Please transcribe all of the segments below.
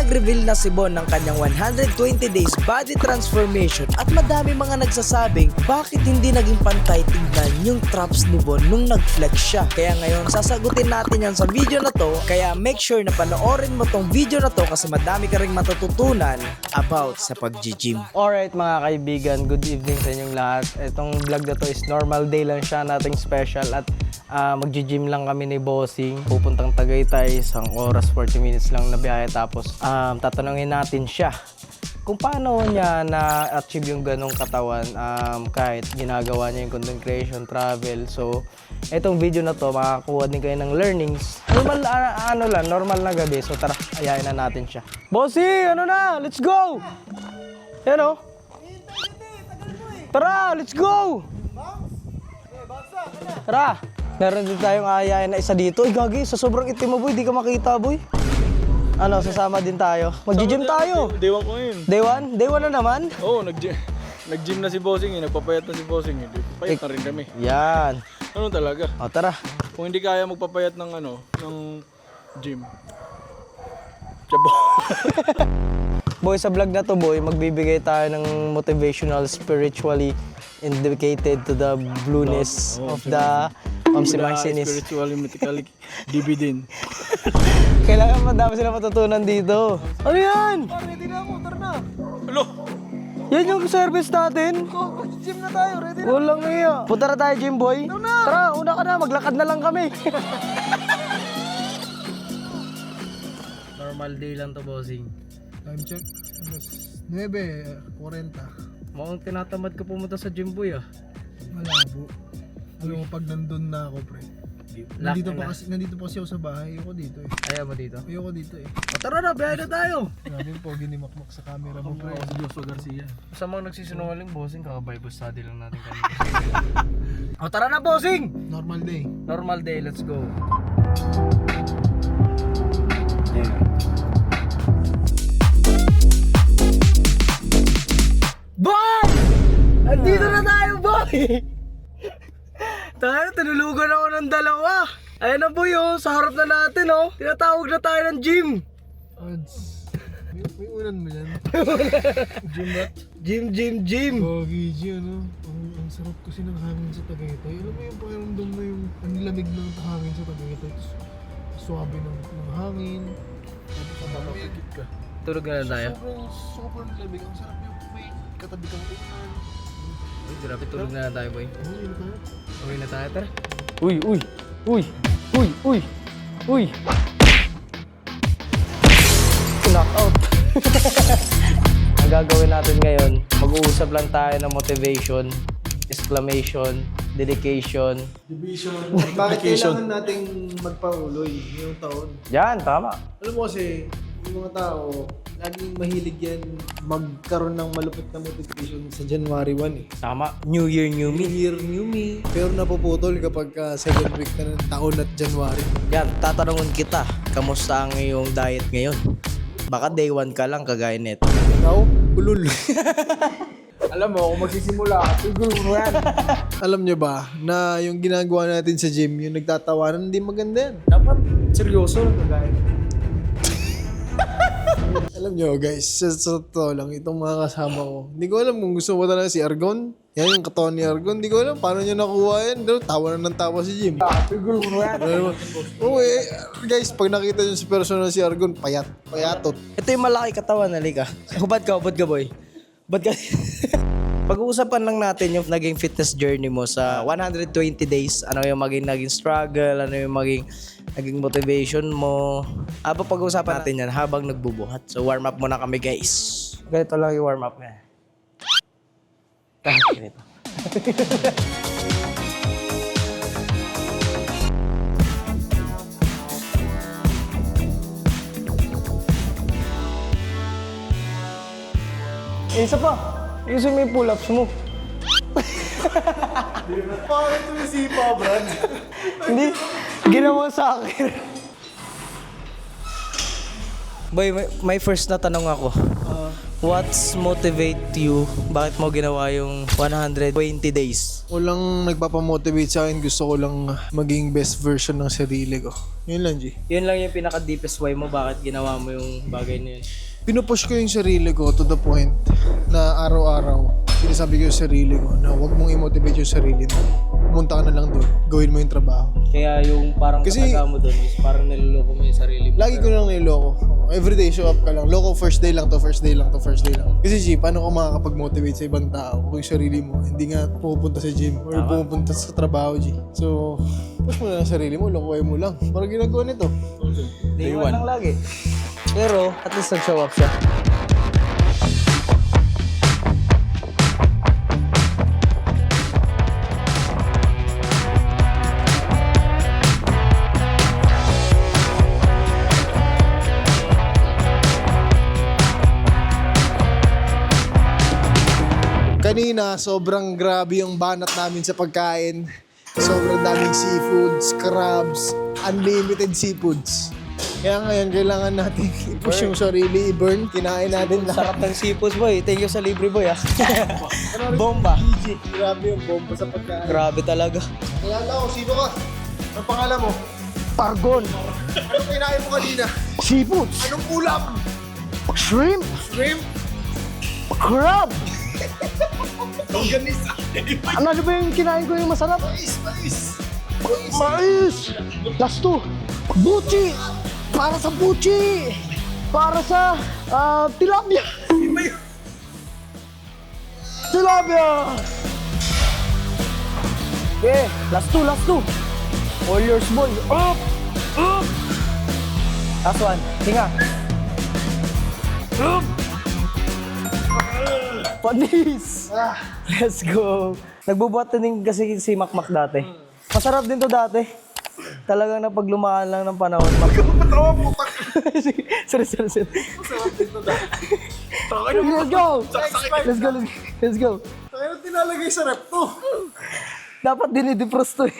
nag-reveal na si Bon ng kanyang 120 days body transformation at madami mga nagsasabing bakit hindi naging pantay tignan yung traps ni Bon nung nag-flex siya. Kaya ngayon sasagutin natin yan sa video na to, kaya make sure na panoorin mo tong video na to kasi madami ka ring matututunan about sa pag-gym. Alright mga kaibigan, good evening sa inyong lahat. Itong vlog na to is normal day lang siya, nating special at mag-gym lang kami ni Bossing. Pupuntang Tagaytay, isang oras 40 minutes lang na biyahe, tapos tatanungin natin siya kung paano niya na-achieve yung ganong katawan kahit ginagawa niya yung content creation, travel. So, itong video na to, makakuha din kayo ng learnings. Normal na gabi. So, tara, ayayin na natin siya. Bossy, let's go! Yan o. Tara, let's go! Tara! Meron din tayong ayayin na isa dito. Ay, gagi, sa sobrang itim mo, boy. Di ka makita, boy. Sasama din tayo. Mag-gym tayo. Day 1 ko ngayon. Day 1? Day 1 na naman? Oo, nag-gym na si Bossing eh. Nagpapayat na si Bossing eh. Payat na rin kami. Yan. Ano talaga? O, tara. Kung hindi kaya magpapayat ng ng gym. Chabo. Boy, sa vlog na to, boy, magbibigay tayo ng motivational, spiritually indicated to the blueness of the Marcinis. Spiritually, mythically, dividend. Kailangan madami sila matutunan dito. Ano yan? Ready na ako, tara na. Alo! Yan yung service natin. Gym na tayo, ready na. Walang iya. Punta na tayo, gym boy. Tara, una ka na. Maglakad na lang kami. Normal day lang to, Bossing. Time check, alas 9:40. Mukhang tinatamad ka pumunta sa gym, boy, ah. Malabo. Alam mo, pag nandun na ako, pre. Nandito pa kasi ako sa bahay. Ayoko dito eh. Ayaw mo dito? Ayoko dito eh. O, tara na, biyahe na tayo. Grabe yung pogi ni Makmak sa camera mo, pre. Si Joshua Garcia. Sa mga nagsisinungaling, Bossing, kaka-Bible study lang natin kanina. O, tara na, Bossing! Normal day. Normal day, let's go. Boy! Andito na tayo, boy! Tayo, tinulugan ako ng dalawa. Ayan na, boy, oh. Sa harap na natin, oh. Tinatawag na tayo ng gym. Odds. May unan mo yan. Gym ba? Gym. Pogi, G, ano? Ang sarap kasi ng hangin sa Tagaytay. Alam mo yung pakiramdam na yung ang lamig ng hangin sa Tagaytay. Suwabe ng hangin. Kapapagit ka. Tulog na lang tayo. Sobrang lamig. Ang sarap yung may katabi kang unan. Uy, grabe, tulog na lang tayo, boy. Ano tayo? Uwi na tayo, tara. Uy! Knock out. Ang gagawin natin ngayon, mag-uusap lang tayo ng motivation, exclamation, dedication. Bakit kailangan nating magpauloy yung taon? Yan, tama. Alam mo kasi, yung mga tao, laging mahilig yan magkaroon ng malupit na motivation sa January 1 eh. Tama. New Year, New New Me. Year, New Me. Pero napuputol kapag second week na ng taon at January. Yan, tatanungin kita, kamusta ang iyong diet ngayon? Baka day 1 ka lang kagaya neto. Ikaw, ulul. Alam mo, kung magsisimula ka, siguro mo yan. Alam nyo ba na yung ginagawa natin sa gym, yung nagtatawanan, hindi maganda yan. Dapat seryoso lang kagaya. Alam nyo guys, sa totoo lang, itong mga kasama ko, hindi ko alam kung gusto mo talaga si Argon. Yan yung katawan ni Argon, hindi ko alam paano niya nakuha yan. Tawa na ng tawa si Jim. Siguro mo yan. Oo guys, pag nakita nyo si personal si Argon, payatot. Ito yung malaki katawan, halika. Hubad ka, boy. Hubad ka. Pag-uusapan lang natin yung naging fitness journey mo sa 120 days. Ano yung naging struggle, ano yung naging motivation mo. Pag-uusapan natin yan habang nagbubuhat. So warm up muna kami, guys. Ganito lang yung warm up niya. Ganito. Isa pa. Isa may pull-ups mo. Bakit tumisipa, Brad? Hindi. Ginawa sa akin. Boy, may first na tanong ako. what's motivate you? Bakit mo ginawa yung 120 days? Walang nagpapamotivate sa akin. Gusto ko lang maging best version ng sarili ko. Yun lang, G. Yun lang yung pinaka-deepest why mo bakit ginawa mo yung bagay na yun. Pinupush ko yung sarili ko to the point na araw-araw sinasabi ko yung sarili ko na huwag mong i-motivate yung sarili mo. Pumunta ka na lang doon. Gawin mo yung trabaho. Kaya yung parang Kasi- kataga mo doon is parang niloloko mo yung sarili mo. Lagi ko lang niloko. Everyday show up ka lang. Loko, first day lang to, first day lang to, first day lang. Kasi G, paano ka makakapag-motivate sa ibang tao kung yung sarili mo hindi nga pupunta sa gym or pupunta sa trabaho, G. So, push mo na lang sarili mo, lokoy mo lang. Parang ginagawa nito. Day one lang lagi. Pero at least nag-show up siya. Kanina, sobrang grabe yung banat namin sa pagkain. Sobrang daming seafoods, crabs, unlimited seafoods. Kaya ngayon, kailangan natin i-push yung sarili, i-burn. Kinain natin lahat. Sarap ng seafoods, boy. Thank you sa libre, boy, ah. Bomba. Grabe yung bomba sa pagkain. Grabe talaga. Kilala ko, sino ka? Ang pangalan mo? Argon. Anong kinain mo kanina? Seafoods. Anong ulam? Shrimp. Shrimp? Crab. Longganisa. Ano ba yung kinain ko yung masarap? Mais. Mais. Last two. Buchi. Para sa buchi. Para sa tilapia. Tilapia. Okay, last two. All yours, boy. Up. Last one. Hinga. Up. Panis! Let's go! Nagbubuhat din kasi si Makmak dati. Masarap din to dati. Talagang na pag lumaan lang ng panahon. Patawa mo, tak. Sorry. Masarap din to dati. Let's go! Kaya tinalagay sa rep to. Dapat dinidefrost to eh.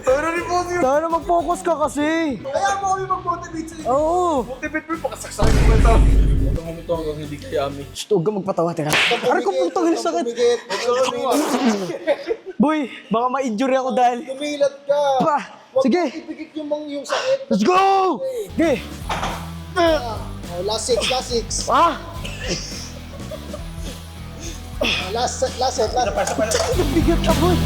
Pero rin po siya. Sana mag-focus ka kasi. Kaya mo kami mag-motivate sa Oo. motivate mo yung pakasaksakin mo ito. Itong ito hanggang hindi kayami. Shh, huwag ka magpatawa, tira. Aray ko putang ina sakit. Boy, baka ma-injury ako dahil. Tumilat ka. Pa! Huwag Sige! mong ipikit yung sakit. Let's go! Okay. Oh, last six. Ah! Last set. Bigat ka, boy.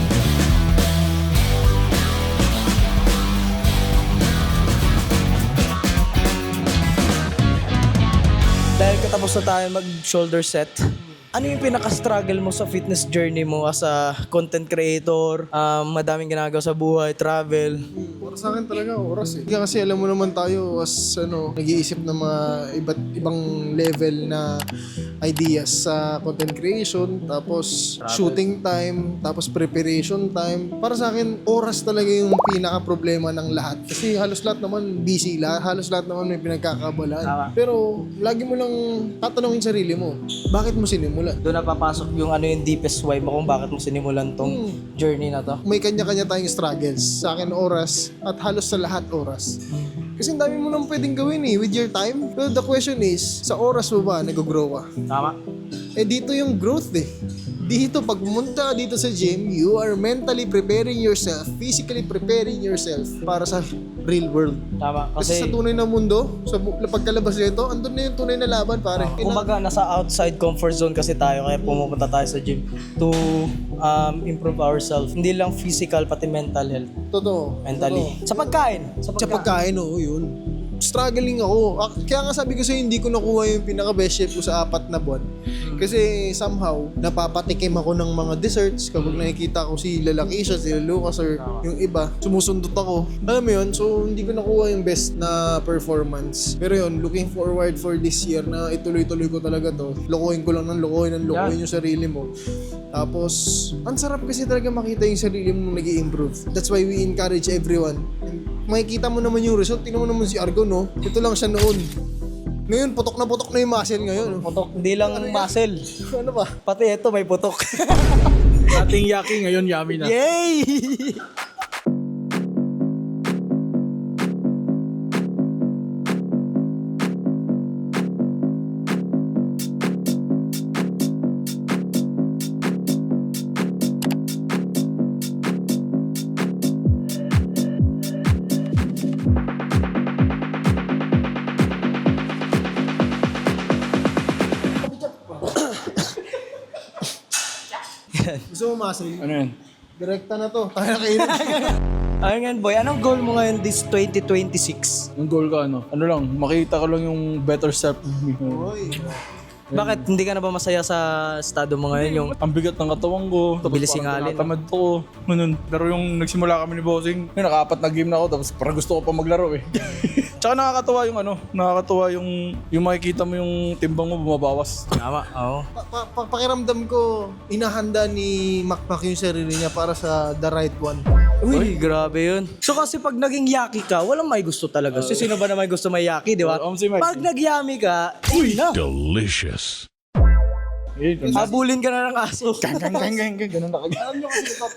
Dahil katapos na tayo mag-shoulder set, ano yung pinaka-struggle mo sa fitness journey mo as a content creator, madaming ginagawa sa buhay, travel? Para sa akin talaga, oras eh. Kasi alam mo naman tayo as nag-iisip ng mga ibang level na ideas sa content creation, tapos shooting time, tapos preparation time. Para sa akin, oras talaga yung pinaka-problema ng lahat. Kasi halos lahat naman busy, halos lahat naman may pinagkakabalaan. Tama. Pero lagi mo lang tatanungin sarili mo, bakit mo sinimulan? Doon na papasok yung yung deepest why mo kung bakit mo sinimulan tong journey na to. May kanya-kanya tayong struggles. Sa akin, oras. At halos sa lahat, oras. Kasi ang dami mo nang pwedeng gawin with your time. Pero the question is, sa oras mo ba nag-grow ka? Tama? Eh dito yung growth Dito, pag pumunta ka dito sa gym, you are mentally preparing yourself, physically preparing yourself para sa real world. Tama. Kasi sa tunay na mundo, sa pagkalabas nito, andun na yung tunay na laban, pare. Kumbaga, nasa outside comfort zone kasi tayo, kaya pumupunta tayo sa gym to improve ourselves. Hindi lang physical, pati mental health. Totoo. Mentally. Sa pagkain. Sa pagkain, oo, yun. Struggling ako. Kaya nga sabi ko sa'yo, hindi ko nakuha yung pinaka-best shape ko sa 4 na buwan. Kasi somehow, napapatikim ako ng mga desserts kapag nakikita ko si Lalakisha, si Lucas, or yung iba. Sumusundot ako. Alam mo yun, so hindi ko nakuha yung best na performance. Pero yun, looking forward for this year na ituloy-tuloy ko talaga to. Lokohin ko lang ng lokohin yung sarili mo. Tapos, ang sarap kasi talaga makita yung sarili mo nag-i-improve. That's why we encourage everyone. And makikita mo naman yung result. Tingnan mo naman si Argo, no? Ito lang siya noon. Ngayon, putok na yung muscle ngayon. Putok, hindi lang muscle. Ano ba? Pati ito may putok. Dating yaki, ngayon yummy na. Yay! Gusto mo muscle? Ano yan? Direkta na to. Tayo na kayo. Ayun nga boy, anong goal mo ngayon this 2026? Yung goal ka ano lang, makita ko lang yung better self of me. Uy. Bakit hindi ka na ba masaya sa estado mo ngayon? Yung Ang bigat ng katawan ko, tapos Bilis singalin, tamad ko. Ganun. Pero yung nagsimula kami ni Bossing, yun, naka-4 na game na ako, tapos parang gusto ko pa maglaro eh. Tsaka nakakatuwa yung makikita mo yung timbang mo bumabawas. tama, oo. Pakiramdam ko, inahanda ni Makmak yung sarili niya para sa the right one. Uy, grabe yun. So kasi pag naging yaki ka, walang may gusto talaga. So sino ba na may gusto may yaki, di ba? Si Mike. Pag nagyami ka, uy na. Delicious. Yun, Habulin ka na ng aso. ganun na kagad. Alam nyo kasi ito,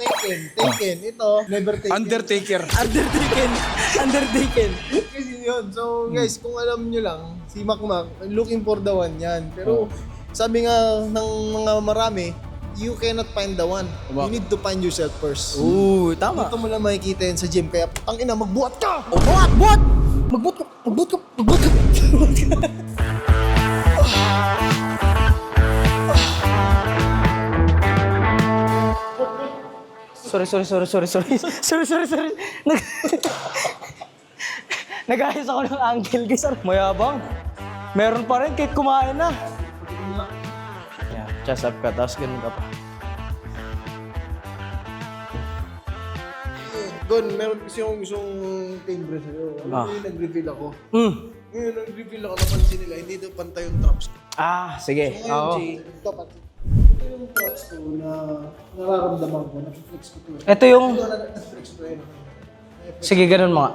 Taken. Ito, never taken. Undertaker. Undertaken. Kasi yun. So guys, kung alam nyo lang, si Makmak, looking for the one yan. Pero sabi nga ng mga marami, you cannot find the one. You need to find yourself first. Ooh, tama. Ito mo lang makikita yan sa gym. Kaya, ang ina, magbuhat ka! Oh, buhat! Magbuhat ka! Sorry. Nag-ayos ako ng angle guys. Mayabang. Meron pa rin kahit kumain na. Yeah, chest up ka, tapos ganun ka pa. Gon, meron kasi yung isang timbre sa'yo. Alam mo yung nag-reveal ako. Ngayon, nag-reveal ako, napansin nila, hindi daw pantay yung traps ko. Ah, sige. Ngayon, Oo. ito yung traps ko na nararamdaman ko, na-flex ko to. Ito yung... Ito, na-flex ko to, ayun. Sige, ganun mga.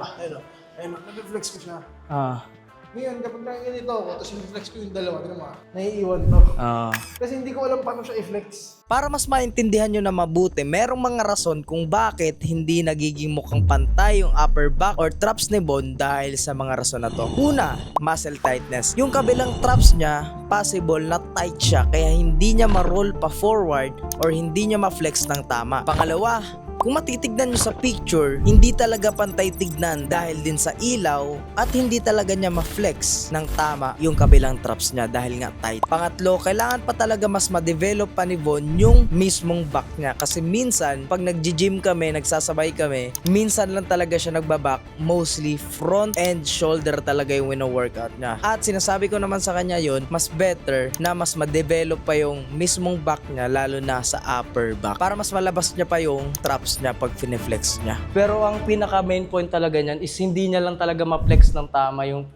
Ayun, na-flex ko siya. Ah. Ngayon, kapag nakaganito ako, tapos i-flex ko yung dalawa, tignan mo naiiwan to. Ah. Kasi hindi ko alam paano siya i-flex. Para mas maintindihan nyo na mabuti, merong mga rason kung bakit hindi nagiging mukhang pantay yung upper back or traps ni Bon dahil sa mga rason na to. Una, muscle tightness. Yung kabilang traps niya, possible na tight siya kaya hindi niya ma-roll pa forward or hindi niya ma-flex ng tama. Pangalawa, kung matitignan nyo sa picture, hindi talaga pantay tignan dahil din sa ilaw at hindi talaga niya ma-flex ng tama yung kabilang traps niya dahil nga tight. Pangatlo, kailangan pa talaga mas ma-develop pa ni Von yung mismong back niya kasi minsan pag nag-gym kami, nagsasabay kami, minsan lang talaga siya nagbaback, mostly front and shoulder talaga yung wino-workout niya. At sinasabi ko naman sa kanya yon, mas better na mas ma-develop pa yung mismong back niya lalo na sa upper back para mas malabas niya pa yung traps niya pag fine-flex niya. Pero ang pinaka main point talaga niyan is hindi niya lang talaga ma-flex ng tama yung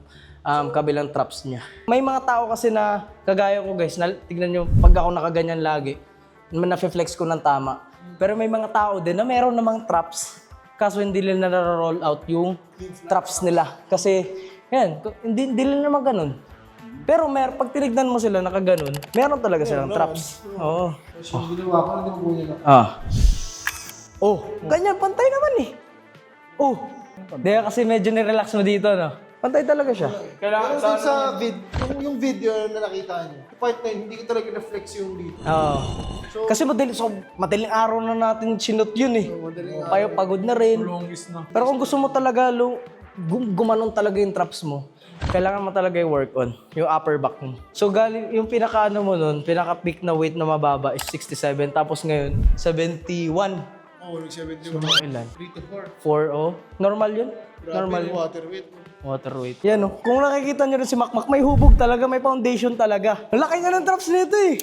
kabilang traps niya. May mga tao kasi na kagaya ko guys, na, tignan nyo, pag ako nakaganyan lagi, na-flex ko ng tama. Pero may mga tao din na meron namang traps, kaso hindi nila na-roll out yung traps nila. Kasi, yan, hindi nila naman ganun. Pero pag tinignan mo sila nakaganon, meron talaga silang traps. Oo. So, ginawa ko, hindi mo bunyan ako. Oh, ganyan, pantay naman eh. Oh, di kasi medyo ni-relax mo dito, no? Pantay talaga siya. Pero dun sa yung video na nakita niyo, part na yun, hindi ko talaga na-flex yung dito. Oo. Kasi madaling araw na natin sinot yun eh. Kayo pagod na rin. Longest na. Pero kung gusto mo talaga gumanon talaga yung traps mo, kailangan mo talaga i-work on yung upper back mo. So galing yung pinaka-ano mo nun, pinaka-peak na weight na mababa is 67, tapos ngayon 71. Oo, nag-70 So, ilan? 3 to 4. 4, oh. Normal yun? Normal yun. Water weight. Water weight. Yan, oh. Kung nakikita nyo rin si Makmak, may hubog talaga, may foundation talaga. Ang laki nga ng traps nito eh.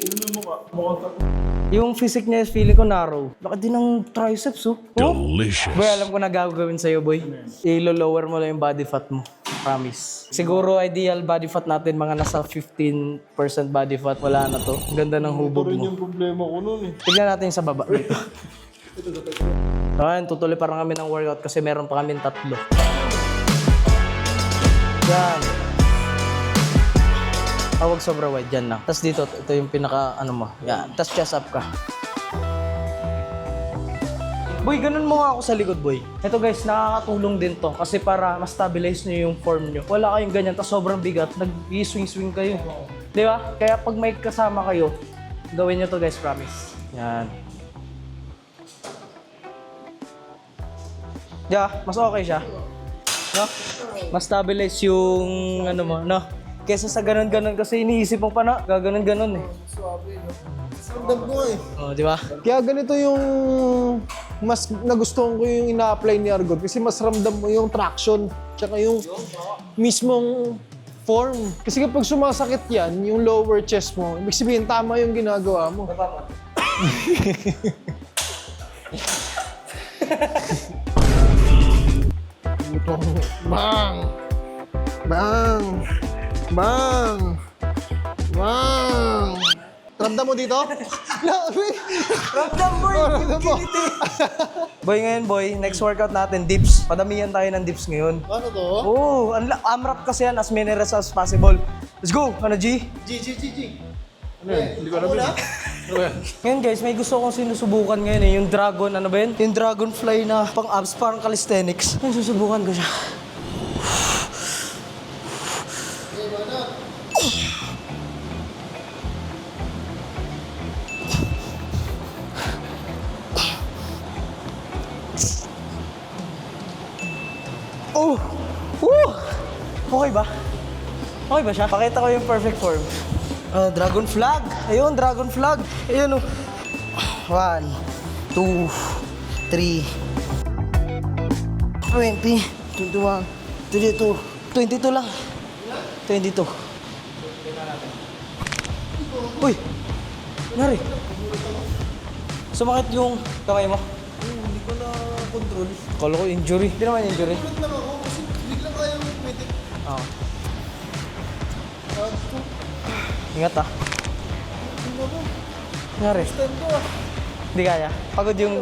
Yung physique niya, feeling ko narrow. Laki din ng triceps, oh. Delicious. Boy, alam ko na gagawin sa'yo, boy. I-lower mo lang yung body fat mo. Promise. Siguro ideal body fat natin, mga nasa 15% body fat. Wala na to. Ang ganda ng hubog mo. Yung problema ko nun eh. Tignan natin sa baba. Ayan, tutuloy parang kami ng workout kasi meron pa kami 3. Yan. Huwag sobra wide, dyan lang. Tapos dito, ito yung pinaka, ano mo. Yan. Tapos chest up ka. Boy, ganun mo nga ako sa likod, boy. Ito guys, nakakatulong din to. Kasi para ma-stabilize nyo yung form nyo. Wala kayong ganyan, tapos sobrang bigat. Nag-swing-swing kayo. Di ba? Kaya pag may kasama kayo, gawin nyo to guys, promise. Yan. Yeah, mas okay siya. No? Mas stabilize yung ano mo, no? Kesa sa ganun-ganun kasi iniisip mo pa na gaganon-ganon eh. Ramdam ko nga eh. Oh, di ba? Kaya ganito yung mas nagustuhan ko yung ina-apply ni Argon kasi mas ramdam mo yung traction tsaka yung mismong form. Kasi kapag sumasakit yan, yung lower chest mo, ibig sabihin tama yung ginagawa mo. Bang! Bang! Bang! Bang! Ramdam mo dito? Ramdam boy! Ramdam mo? Boy ngayon boy, next workout natin, dips. Padamihan tayo ng dips ngayon. Ano to? Oo, AMRAP kasi yan, as many reps as possible. Let's go! Ano G? G. Hindi ko alam yun. Ano yan? Ngayon guys, may gusto kong sinusubukan ngayon eh. Yung dragon, ano ba yun? Yung dragonfly na pang abs, parang calisthenics. Ngayon susubukan ko siya. Oh! Woo! Okay ba? Okay ba siya? Pakita ko yung perfect form. Dragon flag. Ayun, dragon flag. Ayun oh. 1, 2, 3, 20, 21, 22, 22 lang. 22. Uy! Nari. Sumakit yung kamay mo. Hindi ko na control. Kala ko injury. Hindi naman injury. Ba't lang ako? Kasi biglang kaya yung pumitik. Oo. Ingat ah. Nangyari? Stand ko ah. Hindi kaya. Pagod yung...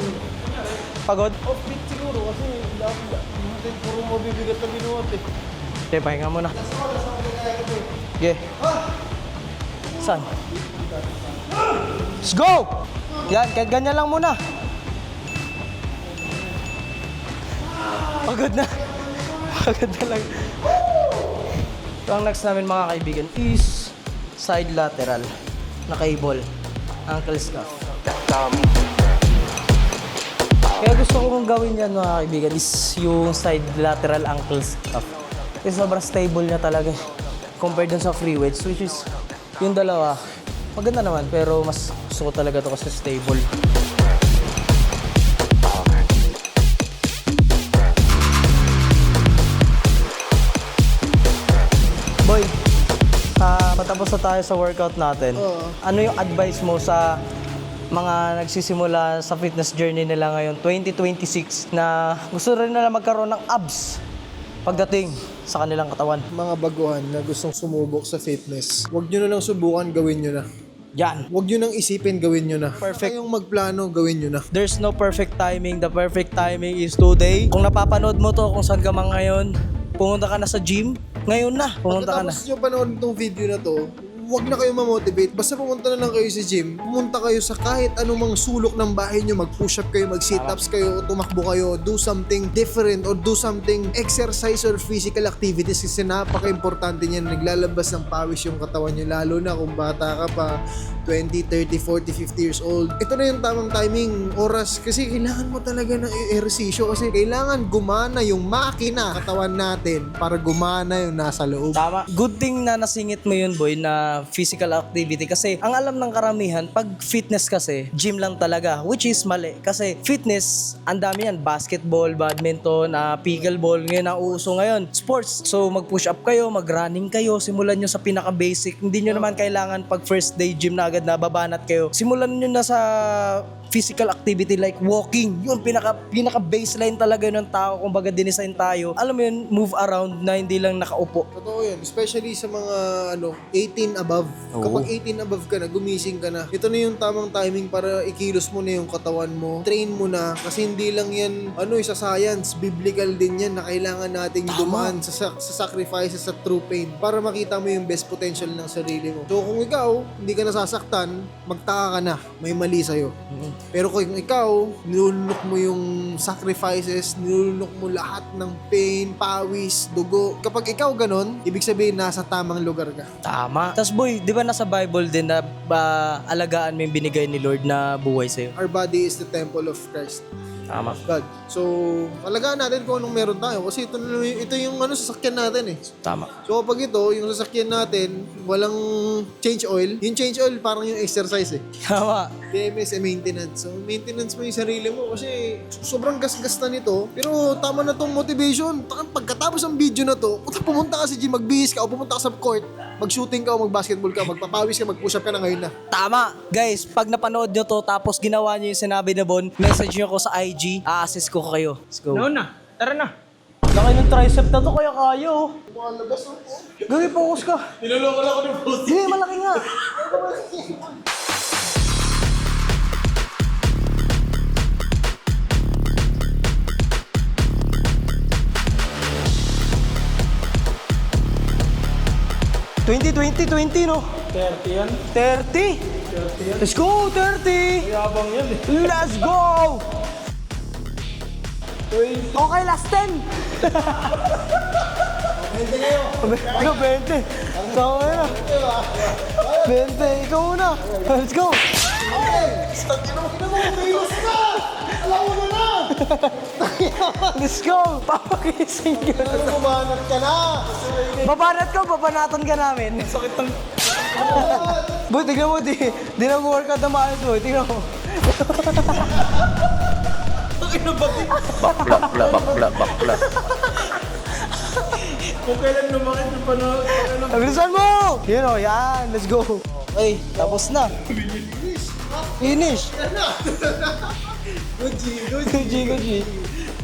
Pagod? Off-beat siguro kasi natin puro mabibigat na binuhat eh. Okay, pahinga muna. Okay. Saan? Let's go! Yan, kahit ganyan lang muna. Pagod na. Pagod na lang. So, ang next namin mga kaibigan is side lateral na cable. Ankle scuff. Kaya gusto kong gawin yan mga kaibigan is yung side lateral ankle scuff. Kasi sobrang stable niya talaga eh. Compared dun sa free weights, which is yung dalawa. Maganda naman, pero mas gusto ko talaga to kasi stable. Boy, patapos na tayo sa workout natin. Ano yung advice mo sa mga nagsisimula sa fitness journey nila ngayon, 2026, na gusto rin nila magkaroon ng abs pagdating sa kanilang katawan? Mga baguhan na gustong sumubok sa fitness, huwag nyo na lang subukan, gawin nyo na. Yan. Huwag nyo nang isipin, gawin nyo na. Perfect. Kayong magplano, gawin nyo na. There's no perfect timing. The perfect timing is today. Kung napapanood mo to, kung saan ka man ngayon, pumunta ka na sa gym, ngayon na. Pumunta ka na. Pagkatapos nyo panood itong video na to, huwag na kayo ma-motivate. Basta pumunta na lang kayo sa gym. Pumunta kayo sa kahit anumang sulok ng bahay nyo. Mag-push up kayo, mag-sit-ups kayo, o tumakbo kayo. Do something different or do something exercise or physical activities kasi napaka-importante niyan. Naglalabas ng pawis yung katawan nyo. Lalo na kung bata ka pa, 20, 30, 40, 50 years old. Ito na yung tamang timing, oras. Kasi kailangan mo talaga ng ehersisyo. Kasi kailangan gumana yung makina katawan natin para gumana yung nasa loob. Tama. Good thing na nasingit mo yun, boy, na physical activity. Kasi ang alam ng karamihan, pag fitness kasi, gym lang talaga. Which is mali. Kasi fitness, ang dami yan. Basketball, badminton, pickleball. Ngayon ang uuso ngayon. Sports. So mag-push up kayo, mag-running kayo. Simulan nyo sa pinaka-basic. Hindi nyo naman kailangan pag first day gym na agad na babanat kayo. Simulan nyo na sa physical activity like walking. Yun, pinaka-baseline talaga ng tao. Kung baga dinisign tayo. Alam mo yun, move around na hindi lang nakaupo. Totoo yun. Especially sa mga 18 above. Kapag 18 above ka na, gumising ka na. Ito na yung tamang timing para ikilos mo na yung katawan mo. Train mo na. Kasi hindi lang yan, sa science, biblical din yan na kailangan nating dumaan sa sacrifices, sa true pain para makita mo yung best potential ng sarili mo. So kung ikaw, hindi ka nasasaktan, magtaka ka na. May mali sa'yo. Pero kung ikaw, nilulunok mo yung sacrifices, nilulunok mo lahat ng pain, pawis, dugo. Kapag ikaw ganon, ibig sabihin nasa tamang lugar ka. Tama. Tapos boy, di ba nasa Bible din na alagaan mo yung binigay ni Lord na buhay sa'yo? Our body is the temple of Christ. Tama. God. So, alagaan natin kung anong meron tayo kasi ito yung sasakyan natin eh. Tama. So kapag ito, yung sasakyan natin, walang change oil. Yung change oil parang yung exercise eh. Tama. DMS eh, maintenance. So maintenance mo yung sarili mo kasi sobrang gas-gas na nito. Pero tama na tong motivation. Pagkatapos ng video na to, pumunta ka sa gym, magbihis ka o pumunta ka sa court, mag-shooting ka o mag-basketball ka, magpapawis ka, mag-push up ka na ngayon na. Tama! Guys, pag napanood nyo to tapos ginawa nyo yung sinabi na Bon, message nyo ko sa IG, a-assist ko kayo. Let's go. Na. Tara na. Laki ng tricep na to, kaya kaya oh. Gagi, focus ka. Niloloko lang ako ng boss. Hindi, malaki nga. $20 no? 30 yan. 30. Let's go, 30. Yabang yan eh. Let's go. Okay, last 10. 20 kayo. 20. Tama na. 20, ikaw muna. Let's go. Let's go. Papakising ka. Bumanat ka na! Babanat ko, babanatan ka namin. Sakit ng... Boy, tignan mo, di na workout na maayos mo. Tignan mo. Kung kailan lumakit yung panood. Bilisan mo! Yun o, yan. Let's go. Okay, tapos na. Finish. Good G, good G. Good G, good G.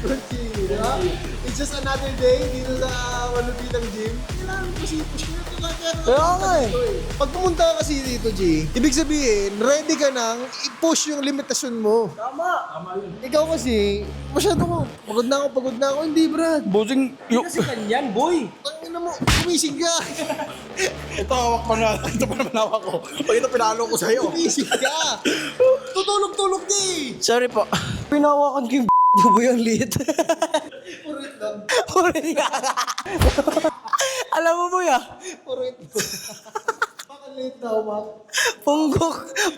Good G, ha? It's just another day dito sa Malupitang Gym. Kailangan mo kasi push mo ito Kaya nga eh. Pag pumunta ka kasi dito, G, ibig sabihin, ready ka nang i-push yung limitasyon mo. Tama. Ikaw kasi, masyado ko, pagod na ako. Hindi, Brad. Bossing, Kasi kanyan, boy. Tangina mo, gumising ka. ito hawak ko na. Ito pa naman hawak ko. Pag ito pinalo ko sa'yo. Gumising ka. Tutulog-tulog ka eh. Sorry po. Pinawakan ko yung Buboy ang liit. Purit lang. Ulit nga. Alam mo boy ah, Purit. Baka late na, Mac.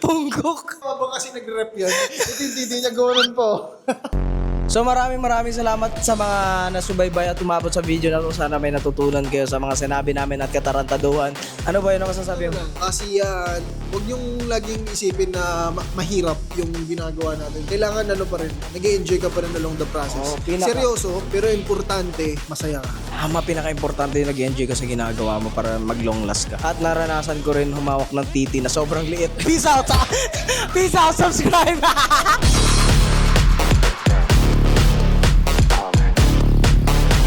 punggok. Habang kasi nag-rep yan, hindi niya gawanan po. So maraming salamat sa mga nasubaybay at umabot sa video na to. Sana may natutunan kayo sa mga sinabi namin at katarantaduhan. Ano ba yun ang masasabi mo? Kasi yan, huwag niyong laging isipin na mahirap yung ginagawa natin. Kailangan pa rin, nag-enjoy ka pa rin along the process. Oo, Seryoso, pero importante, masaya ka. Tama, pinaka-importante yung nag-enjoy ka sa ginagawa mo para mag-long last ka. At naranasan ko rin humawak ng titi na sobrang liit. Peace out! Peace out! Subscribe!